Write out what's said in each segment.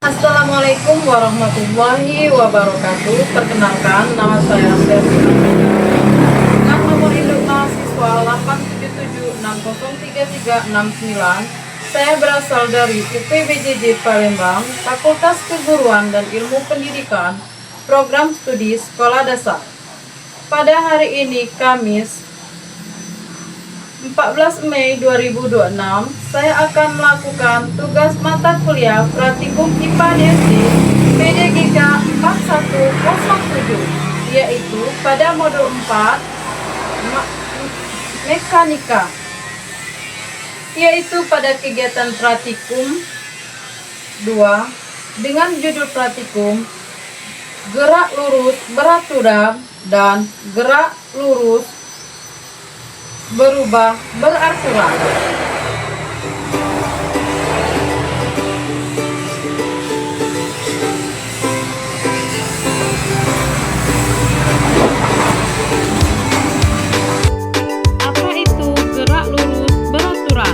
Assalamualaikum warahmatullahi wabarakatuh. Perkenalkan, nama saya Selvi dengan nomor induk mahasiswa 877603369. Saya berasal dari UPBJJ Palembang, Fakultas Keguruan dan Ilmu Pendidikan, Program Studi Sekolah Dasar. Pada hari ini, Kamis 14 Mei 2026, saya akan melakukan tugas mata kuliah Praktikum IPA DSD PDGK 4107, yaitu pada modul 4 Mekanika, yaitu pada kegiatan Praktikum 2 dengan judul Praktikum Gerak Lurus Beraturan dan Gerak Lurus Berubah Beraturan. Apa itu gerak lurus beraturan?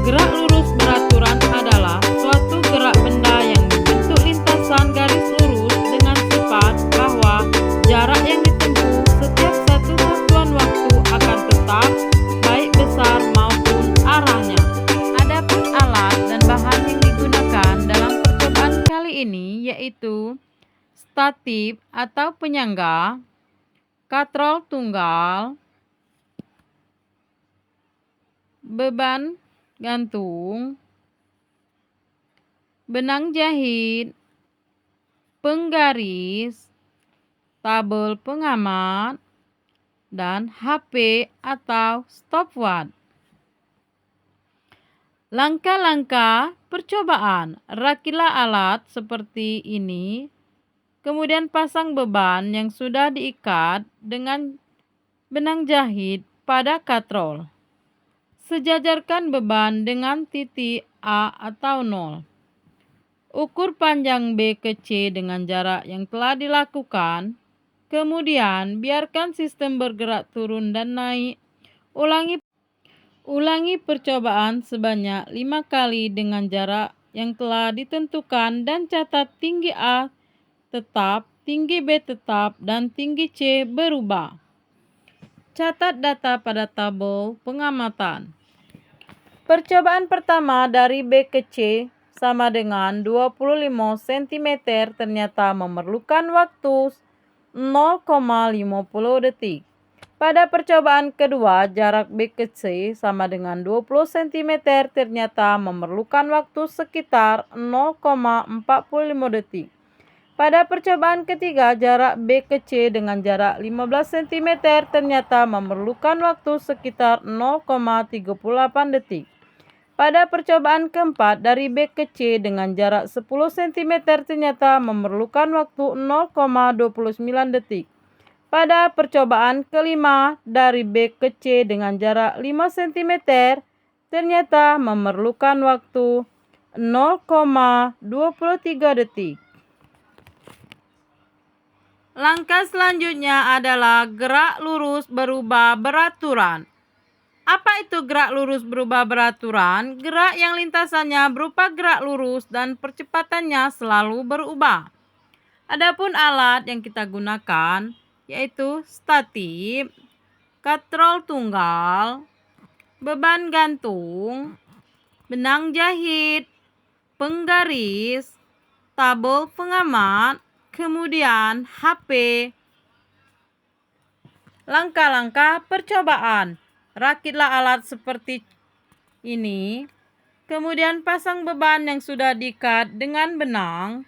Gerak lurus beraturan adalah suatu gerak benda yang membentuk lintasan garis lurus dengan sifat bahwa jarak yang ditempuh setiap satu satuan waktu akan tetap, baik besar maupun arahnya. Adapun alat dan bahan yang digunakan dalam percobaan kali ini yaitu statif atau penyangga, katrol tunggal, beban gantung, benang jahit, penggaris, tabel pengamat, dan HP atau stopwatch. Langkah-langkah percobaan: rakilah alat seperti ini, kemudian pasang beban yang sudah diikat dengan benang jahit pada katrol. Sejajarkan beban dengan titik A atau 0. Ukur panjang B ke C dengan jarak yang telah dilakukan. Kemudian biarkan sistem bergerak turun dan naik. Ulangi percobaan sebanyak 5 kali dengan jarak yang telah ditentukan dan catat tinggi A tetap, tinggi B tetap, dan tinggi C berubah. Catat data pada tabel pengamatan. Percobaan pertama dari B ke C sama dengan 25 cm ternyata memerlukan waktu 0,50 detik. Pada percobaan kedua, jarak B ke C sama dengan 20 cm ternyata memerlukan waktu sekitar 0,45 detik. Pada percobaan ketiga, jarak B ke C dengan jarak 15 cm ternyata memerlukan waktu sekitar 0,38 detik. Pada percobaan keempat, dari B ke C dengan jarak 10 cm ternyata memerlukan waktu 0,29 detik. Pada percobaan kelima, dari B ke C dengan jarak 5 cm ternyata memerlukan waktu 0,23 detik. Langkah selanjutnya adalah gerak lurus berubah beraturan. Apa itu gerak lurus berubah beraturan? Gerak yang lintasannya berupa gerak lurus dan percepatannya selalu berubah. Adapun alat yang kita gunakan yaitu statif, katrol tunggal, beban gantung, benang jahit, penggaris, tabel pengamat, kemudian HP. Langkah-langkah percobaan: rakitlah alat seperti ini, kemudian pasang beban yang sudah diikat dengan benang.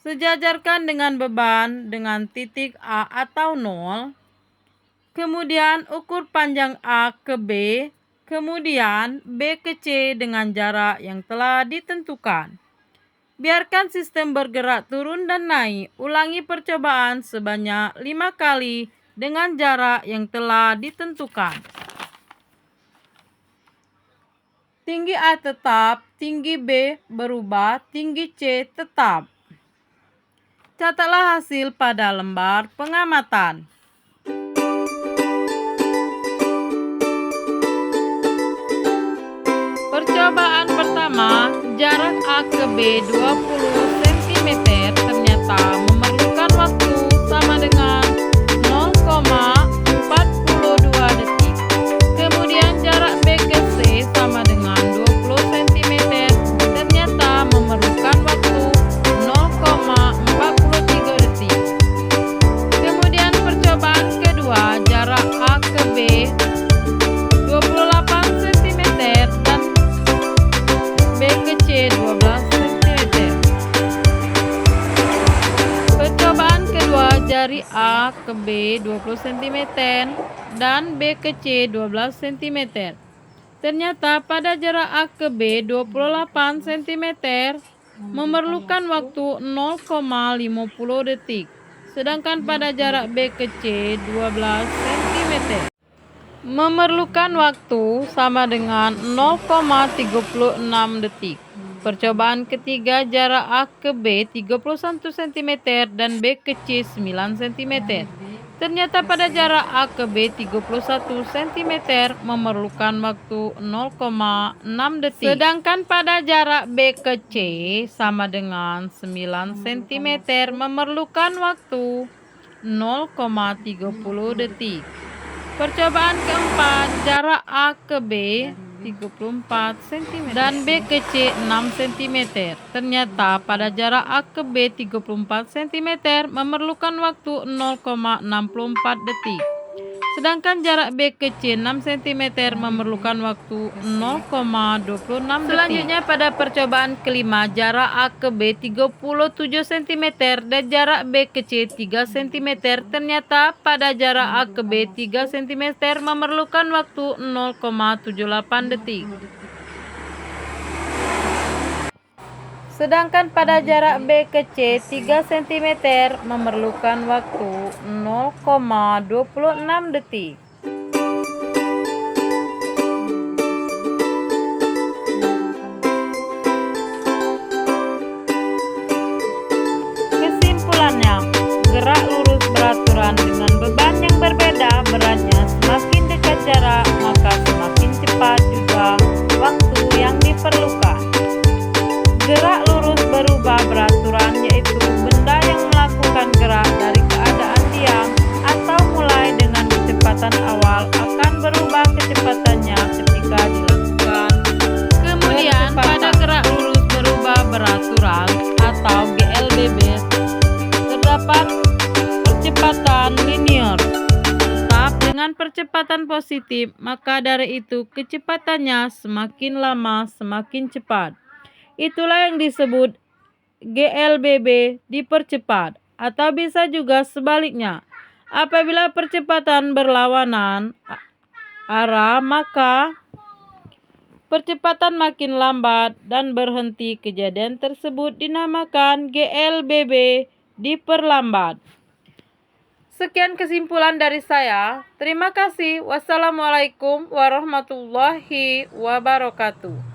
Sejajarkan dengan beban dengan titik A atau 0. Kemudian ukur panjang A ke B, kemudian B ke C dengan jarak yang telah ditentukan. Biarkan sistem bergerak turun dan naik. Ulangi percobaan sebanyak 5 kali dengan jarak yang telah ditentukan. Tinggi A tetap, tinggi B berubah, tinggi C tetap. Catatlah hasil pada lembar pengamatan. Percobaan pertama. pertama, jarak A ke B 20 cm ternyata memerlukan waktu sama dengan 0,42 detik. Kemudian jarak B ke C sama dengan 20 cm ternyata memerlukan waktu 0,43 detik. Kemudian percobaan kedua, jarak A ke B 28 cm dan B ke C 12 cm. Percobaan kedua, jari A ke B 20 cm dan B ke C 12 cm. Ternyata pada jarak A ke B 28 cm memerlukan waktu 0,50 detik. Sedangkan pada jarak B ke C 12 cm memerlukan waktu sama dengan 0,36 detik. Percobaan ketiga, jarak A ke B 31 cm dan B ke C 9 cm. Ternyata pada jarak A ke B 31 cm memerlukan waktu 0,6 detik. Sedangkan pada jarak B ke C sama dengan 9 cm memerlukan waktu 0,30 detik. Percobaan keempat, jarak A ke B 34 cm dan B ke C 6 cm. Ternyata pada jarak A ke B 34 cm memerlukan waktu 0,64 detik. Sedangkan jarak B ke C 6 cm memerlukan waktu 0,26 detik. Selanjutnya pada percobaan kelima, jarak A ke B 37 cm dan jarak B ke C 3 cm. Ternyata pada jarak A ke B 3 cm memerlukan waktu 0,78 detik. Sedangkan pada jarak B ke C 3 cm memerlukan waktu 0,26 detik. Kesimpulannya, gerak lurus beraturan dengan beban yang berbeda beratnya semakin dekat jarak, maka semakin cepat juga waktu yang diperlukan. Gerak lurus berubah beraturan, yaitu benda yang melakukan gerak dari keadaan diam atau mulai dengan kecepatan awal akan berubah kecepatannya ketika dilakukan. Kemudian pada gerak lurus berubah beraturan atau GLBB terdapat percepatan linear. Tetap dengan percepatan positif, maka dari itu kecepatannya semakin lama semakin cepat. Itulah yang disebut GLBB dipercepat, atau bisa juga sebaliknya. Apabila percepatan berlawanan arah, maka percepatan makin lambat dan berhenti. Kejadian tersebut dinamakan GLBB diperlambat. Sekian kesimpulan dari saya. Terima kasih. Wassalamualaikum warahmatullahi wabarakatuh.